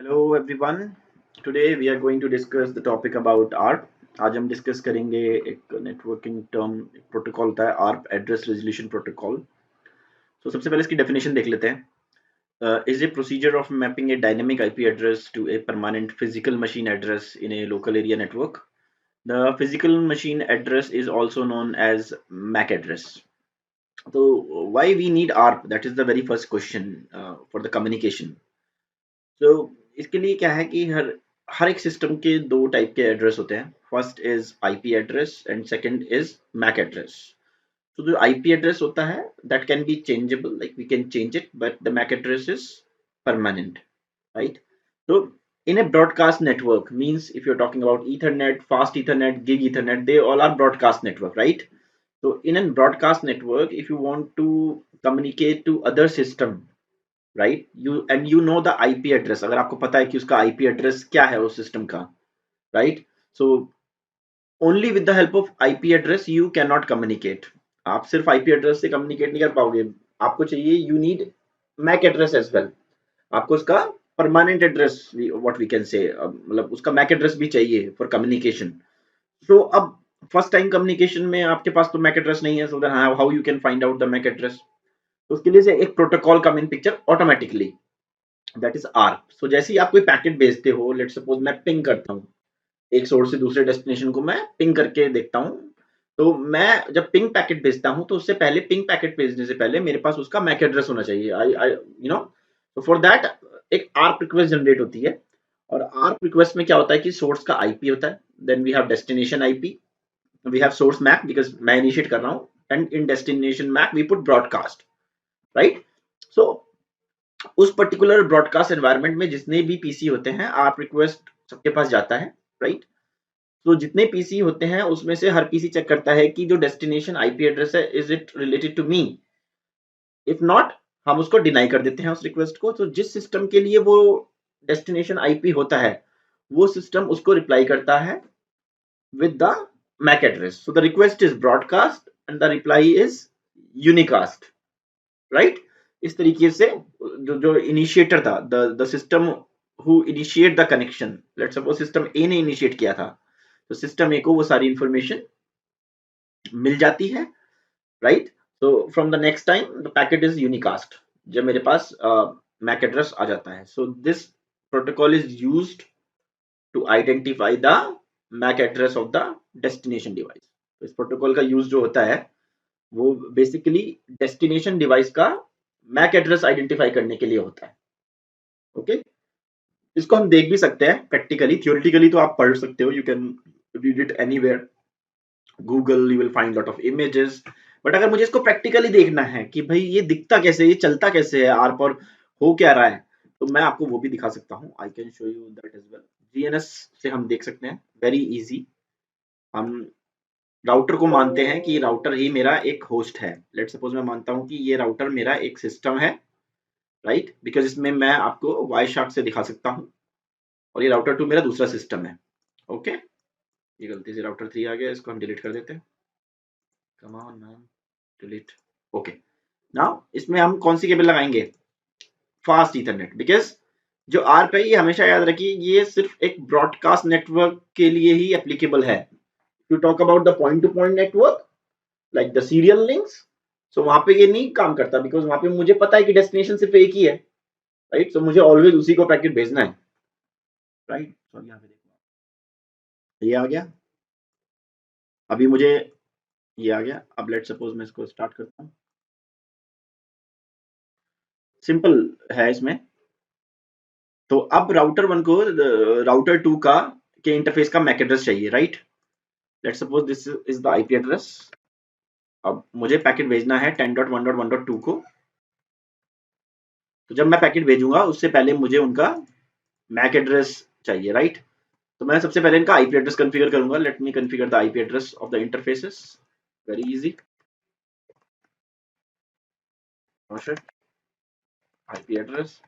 Hello everyone. Today we are going to discuss the topic about ARP. आज हम discuss करेंगे एक networking term protocol होता है ARP एड्रेस रेजोल्यूशन प्रोटोकॉल। तो सबसे पहले इसकी डेफिनेशन देख लेते हैं। Is a procedure of mapping a dynamic IP address to a permanent physical machine address in a local area network. The physical machine address is also known as MAC address. तो why we need ARP? That is the very first question for the communication. तो इसके लिए क्या है कि हर हर एक system के दो टाइप के एड्रेस होते हैं। First is IP address and second is MAC address. तो जो आईपी एड्रेस होता है that can be changeable, like we can change it, but the MAC address is permanent, right? तो in a broadcast network means if you're talking about ethernet, fast ethernet, gig ethernet, they all are broadcast network, right? So in a broadcast network, if you want to communicate to other system, right, you know the IP address, अगर आपको पता है कि उसका IP address क्या है उस system का, right? So only with the help of IP address you can not communicate. आप सिर्फ आईपी एड्रेस से कम्युनिकेट नहीं कर पाओगे, आपको चाहिए, you need MAC address as well. आपको उसका permanent address, what we can say, मतलब उसका मैक एड्रेस भी चाहिए फॉर कम्युनिकेशन। सो अब फर्स्ट टाइम कम्युनिकेशन में आपके पास तो मैक एड्रेस नहीं है, so then how you can find out the MAC address? तो उसके लिए से एक protocol come in picture automatically, that is ARP. So जैसे ही आप कोई पैकेट भेजते हो, लेट्स सपोज मैं पिंग करता हूँ एक सोर्स से दूसरे डेस्टिनेशन को, मैं पिंग करके देखता हूँ। तो मैं जब पिंग पैकेट भेजता हूँ तो उससे पहले, पिंग पैकेट भेजने से पहले मेरे पास उसका मैक एड्रेस होना चाहिए। आई आई यू नो, तो फॉर दैट एक आर्प रिक्वेस्ट जनरेट होती है। और आर्प रिक्वेस्ट में क्या होता है कि सोर्स का आईपी होता है, then we have destination IP, we have source MAC because मैं इनिशिएट कर रहा हूँ, and in destination MAC we put broadcast, right? So उस पर्टिकुलर ब्रॉडकास्ट एनवायरनमेंट में जितने भी पीसी होते हैं, आप रिक्वेस्ट सबके पास जाता है, राइट? तो जितने पीसी होते हैं उसमें से हर पीसी चेक करता है कि जो डेस्टिनेशन आईपी एड्रेस है, is it related to me? If not, हम उसको डिनाई कर देते हैं उस रिक्वेस्ट को। तो जिस सिस्टम के लिए वो डेस्टिनेशन आईपी होता है, वो सिस्टम उसको रिप्लाई करता है with the MAC address. So the request is broadcast and the reply is unicast, right? इस तरीके से जो इनिशिएटर था, the system who initiate the connection, let's suppose system A ने इनिशिएट किया था, तो सिस्टम ए को वो सारी इंफॉर्मेशन मिल जाती है, राइट? तो from the next time the packet is unicast, जब मेरे पास मैक एड्रेस आ जाता है। So this protocol is used to identify the MAC address of the destination device. तो इस प्रोटोकॉल का यूज जो होता है वो बेसिकली डेस्टिनेशन डिवाइस का मैक एड्रेस आइडेंटिफाई करने के लिए होता है। ओके, इसको हम देख भी सकते हैं प्रैक्टिकली। थियोरेटिकली तो आप पढ़ सकते हो, you can read it anywhere, Google, you will find lot of images. But अगर मुझे इसको प्रैक्टिकली देखना है कि भाई ये दिखता कैसे, ये चलता कैसे है आर्प, और हो क्या रहा है, तो मैं आपको वो भी दिखा सकता हूँ। I can show you that as well. GNS से हम देख सकते हैं, वेरी इजी। हम राउटर को मानते हैं कि राउटर ही मेरा एक होस्ट है। लेट सपोज मैं मानता हूं कि ये राउटर मेरा एक सिस्टम है, राइट? बिकॉज इसमें मैं आपको वाई शार्क से दिखा सकता हूं, और ये राउटर 2 मेरा दूसरा सिस्टम है। ओके, ये गलती से राउटर 3 आ गया, इसको हम डिलीट कर देते हैं। Come on man, delete. Okay, now इसमें हम कौन सी केबल लगाएंगे? फास्ट ईथरनेट, बिकॉज जो आर्प है ये हमेशा याद रखिए, ये सिर्फ एक ब्रॉडकास्ट नेटवर्क के लिए ही एप्लीकेबल है। To talk about the point to point network like the serial links, so वहां पे ये नहीं काम करता, बिकॉज वहां पे मुझे पता है कि डेस्टिनेशन सिर्फ एक ही है, राइट? सो मुझे ऑलवेज उसी को पैकेट भेजना है, राइट? सो यहाँ पे देखो, ये आ गया, अभी मुझे ये आ गया। अब लेट सपोज मैं इसको स्टार्ट करता हूँ। सिंपल है इसमें। तो अब राउटर 1 को राउटर 2 का के इंटरफेस का मैक एड्रेस चाहिए, right? Let suppose this is the IP address. अब मुझे पैकेट भेजना है 10.1.1.2 को। तो जब मैं पैकेट भेजूंगा उससे पहले मुझे उनका मैक एड्रेस चाहिए, राइट? तो मैं सबसे पहले इनका आईपी एड्रेस कॉन्फ़िगर करूंगा। Let me configure the IP address of the interfaces, very easy. IP address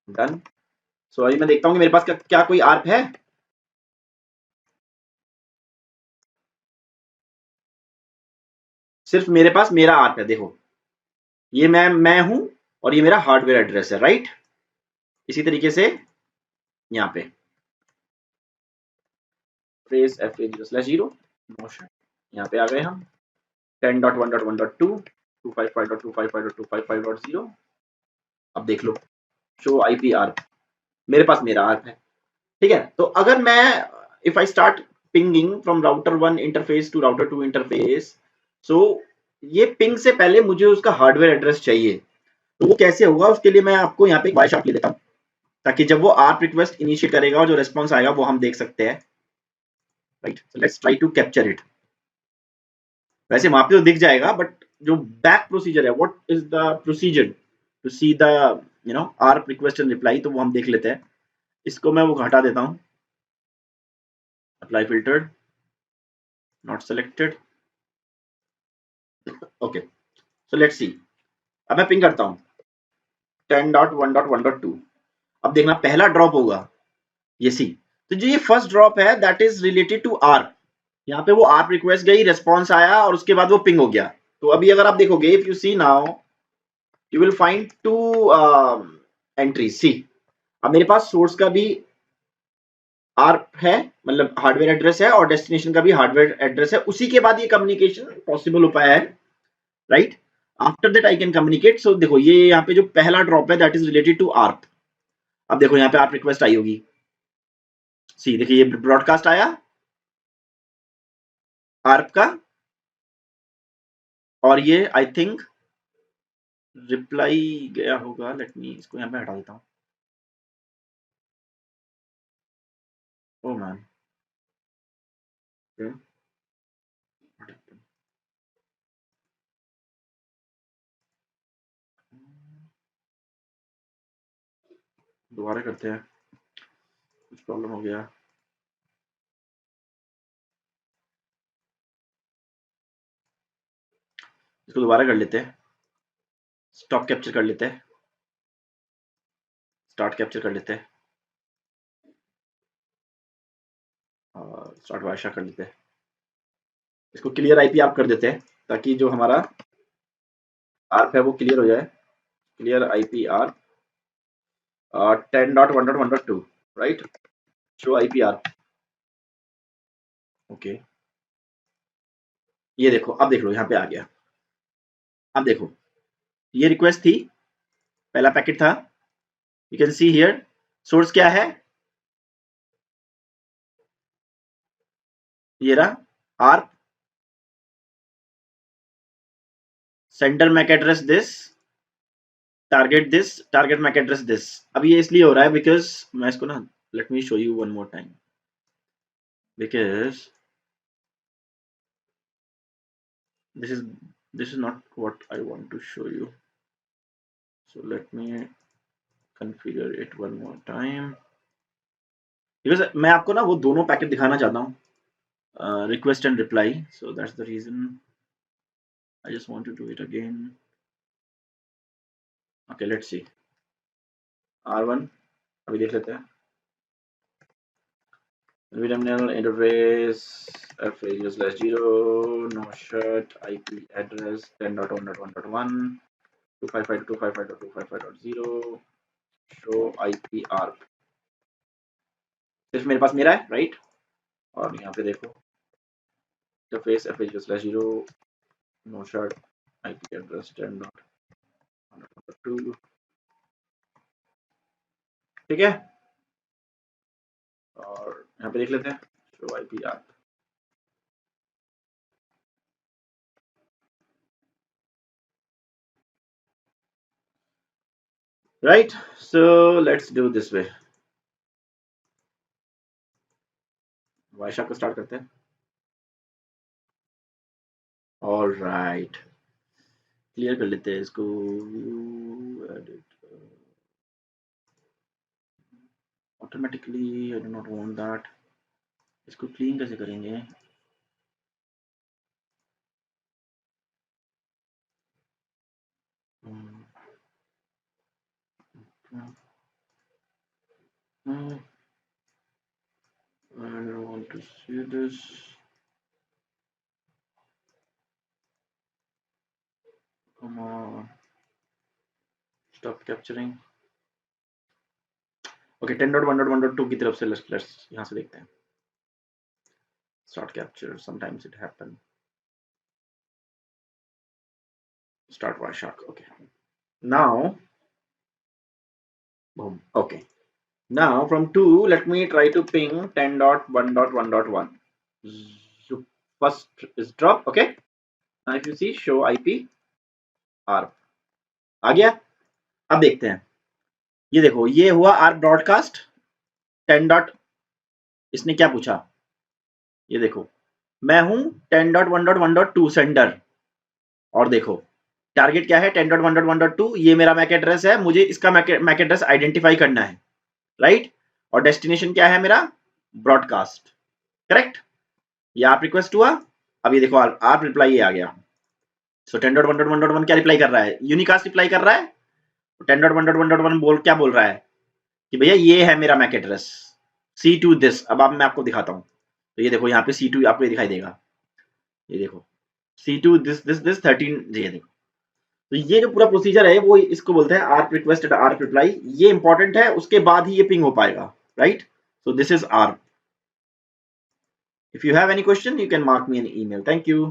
done. So अभी मैं देखता हूँ कि मेरे पास क्या कोई आर्प है। सिर्फ मेरे पास मेरा आर्प है, देखो ये मैं हूं, और ये मेरा हार्डवेयर एड्रेस है, राइट। इसी तरीके से यहाँ पे फेस fa0/0 मोशन, यहाँ पे आ गए हम 10.1.1.2 255.255.255.0। अब देख लो शो आईपी आर्प, मेरे पास मेरा आर्प है, ठीक है। तो अगर मैं if I start pinging from router 1 interface to router 2 interface, so ये पिंग से पहले मुझे उसका हार्डवेयर एड्रेस चाहिए। तो वो कैसे होगा, उसके लिए मैं आपको यहाँ पे एक वायरशार्क ले देता हूँ, ताकि जब वो आर्प रिक्वेस्ट इनिशिएट करेगा और जो रिस्पॉन्स आएगा वो हम देख सकते हैं, right. So let's try to capture it. वैसे वहां पे तो दिख जाएगा, बट जो बैक प्रोसीजर है, what is the procedure to see the ARP request and reply, तो वो हम देख लेते हैं। इसको मैं वो हटा देता हूँ, apply filtered, not selected, okay. So let's see, अब मैं पिंग करता हूँ 10.1.1.2। अब देखना पहला ड्रॉप होगा ये सी। तो जो ये फर्स्ट ड्रॉप है that is related to ARP. यहाँ पे वो आर्प रिक्वेस्ट गई, रिस्पॉन्स आया और उसके बाद वो पिंग हो गया। तो अभी अगर आप देखोगे, if you see now, you will find two entries. अब मेरे पास सोर्स का भी आर्प है, मतलब हार्डवेयर एड्रेस है, और डेस्टिनेशन का भी हार्डवेयर एड्रेस है। उसी के बाद ये कम्युनिकेशन पॉसिबल हो पाया है, right. After that I can communicate. So देखो ये यहाँ पे जो पहला ड्रॉप है that is related to ARP. अब देखो यहाँ पे आर्प रिक्वेस्ट आई होगी, सी देखिए ये ब्रॉडकास्ट आया आर्प का, और ये आई थिंक रिप्लाई गया होगा। लेट मी इसको यहाँ पे हटा देता हूँ। ओ मैन, दोबारा करते हैं, कुछ प्रॉब्लम हो गया। इसको दोबारा कर लेते हैं, स्टॉप कैप्चर कर लेते हैं, स्टार्ट कैप्चर कर लेते हैं, और स्टार्ट वाशा कर लेते हैं। इसको क्लियर आईपी आप कर देते हैं, ताकि जो हमारा आर्प है वो क्लियर हो जाए। Clear IP ARP 10.1.1.2, right. Show IP ARP, okay. ये देखो, अब देख लो यहाँ पे आ गया। अब देखो ये रिक्वेस्ट थी, पहला पैकेट था, you can see here source क्या है, ये रहा ARP, sender MAC address this, target this, target MAC address this. अब ये इसलिए हो रहा है बिकॉज मैं इसको ना, let me show you one more time, because this is this is not what I want to show you, so let me configure it one more time, because मैं आपको ना वो दोनों पैकेट दिखाना चाहता हूँ, request and reply, so that's the reason I just want to do it again. Okay, let's see R1, अभी देख लेते हैं। terminal interface fa0/0 no shut IP address 10.1.1.1 255.255.255.0 show IP arp, सिर्फ मेरे पास मेरा है, राइट। और यहाँ पे देखो interface fa0/0 no shut IP address 10.1.1.2, ठीक है। और यहाँ पे देख लेते हैं show IP arp, right। So let's do this way, Vysya को स्टार्ट करते हैं। ऑल राइट, क्लियर कर लेते हैं इसको, edit automatically, I do not want that. इसको क्लीन कैसे करेंगे, I don't want to see this, come on, stop capturing. Okay 10.1.1.2 की तरफ से लेट्स यहाँ से देखते हैं। Start capture, sometimes it happen. Start Wireshark. Okay. Now, boom. Okay. Now from 2, let me try to ping 10.1.1.1. So first is drop. Okay. Now if you see show IP ARP आ गया। अब देखते हैं, ये देखो ये हुआ ARP ब्रॉडकास्ट 10 डॉट, इसने क्या पूछा, ये देखो मैं हूं 10.1.1.2 सेंडर, और देखो टारगेट क्या है 10.1.1.2, ये मेरा मैक एड्रेस है, मुझे इसका मैक एड्रेस आइडेंटिफाई करना है, राइट। और डेस्टिनेशन क्या है मेरा, ब्रॉडकास्ट, करेक्ट। ये आप रिक्वेस्ट हुआ, अब ये देखो आप रिप्लाई ये आ गया। सो 10.1.1.1 क्या रिप्लाई कर रहा है, यूनिकास्ट रिप्लाई कर रहा है। 10.1.1.1 बोल क्या बोल रहा है कि भैया ये है मेरा मैक एड्रेस C2 दिस। अब आप मैं आपको दिखाता हूँ, तो ये देखो यहाँ पे C2 आपको ये दिखाई देगा, ये देखो C2 दिस दिस दिस 13, ये देखो। तो ये जो पूरा प्रोसीजर है वो इसको बोलते हैं आर्प रिक्वेस्ट आर्प रिप्लाई, ये इंपॉर्टेंट है, उसके बाद ही ये पिंग हो पाएगा, right. So this is ARP. If you have any question, you can mark me an email. Thank you.